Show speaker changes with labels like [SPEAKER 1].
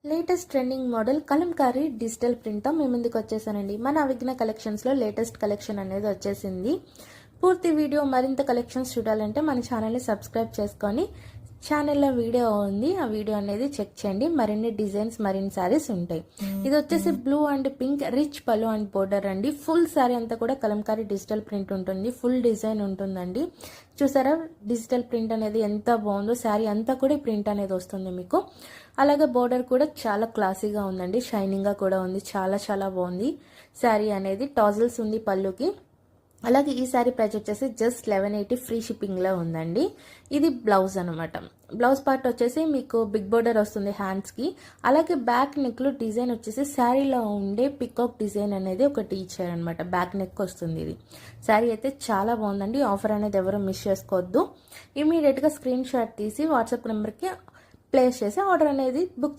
[SPEAKER 1] Latest trending model Kalamkari digital ప్రింట్తో మీ ముందుకు వచ్చేసానండి. మన అవిఘ్న కలెక్షన్స్లో లేటెస్ట్ కలెక్షన్ అనేది వచ్చేసింది. పూర్తి వీడియో మరింత కలెక్షన్స్ చూడాలంటే మన ఛానల్ని సబ్స్క్రైబ్ చేసుకొని ఛానల్లో వీడియో ఉంది, ఆ వీడియో అనేది చెక్ చేయండి. మరిన్ని డిజైన్స్ మరిన్ని శారీస్ ఉంటాయి. ఇది వచ్చేసి బ్లూ అండ్ పింక్ రిచ్ పళ్ళు అండ్ బోర్డర్ అండి. ఫుల్ శారీ అంతా కూడా కలంకారీ డిజిటల్ ప్రింట్ ఉంటుంది, ఫుల్ డిజైన్ ఉంటుందండి. చూసారా డిజిటల్ ప్రింట్ అనేది ఎంత బాగుందో, శారీ అంతా కూడా ప్రింట్ అనేది వస్తుంది మీకు. అలాగే బోర్డర్ కూడా చాలా క్లాసీగా ఉందండి, షైనింగ్గా కూడా ఉంది, చాలా చాలా బాగుంది శారీ అనేది. టాజిల్స్ ఉంది పళ్ళుకి. అలాగే ఈ శారీ ప్రైస్ వచ్చేసి జస్ట్ 1180 ఫ్రీ షిప్పింగ్లో ఉందండి. ఇది బ్లౌజ్ అనమాట. బ్లౌజ్ పార్ట్ వచ్చేసి మీకు బిగ్ బోర్డర్ వస్తుంది హ్యాండ్స్కి. అలాగే బ్యాక్ నెక్లో డిజైన్ వచ్చేసి శారీలో ఉండే పికాక్ డిజైన్ అనేది ఒకటి ఇచ్చారనమాట. బ్యాక్ నెక్ వస్తుంది. ఇది శారీ అయితే చాలా బాగుందండి. ఆఫర్ అనేది ఎవరు మిస్ చేసుకోవద్దు. ఇమీడియట్గా స్క్రీన్ షాట్ తీసి వాట్సాప్ నెంబర్కి ప్లేస్ చేసి ఆర్డర్ అనేది బుక్ చేసుకోండి.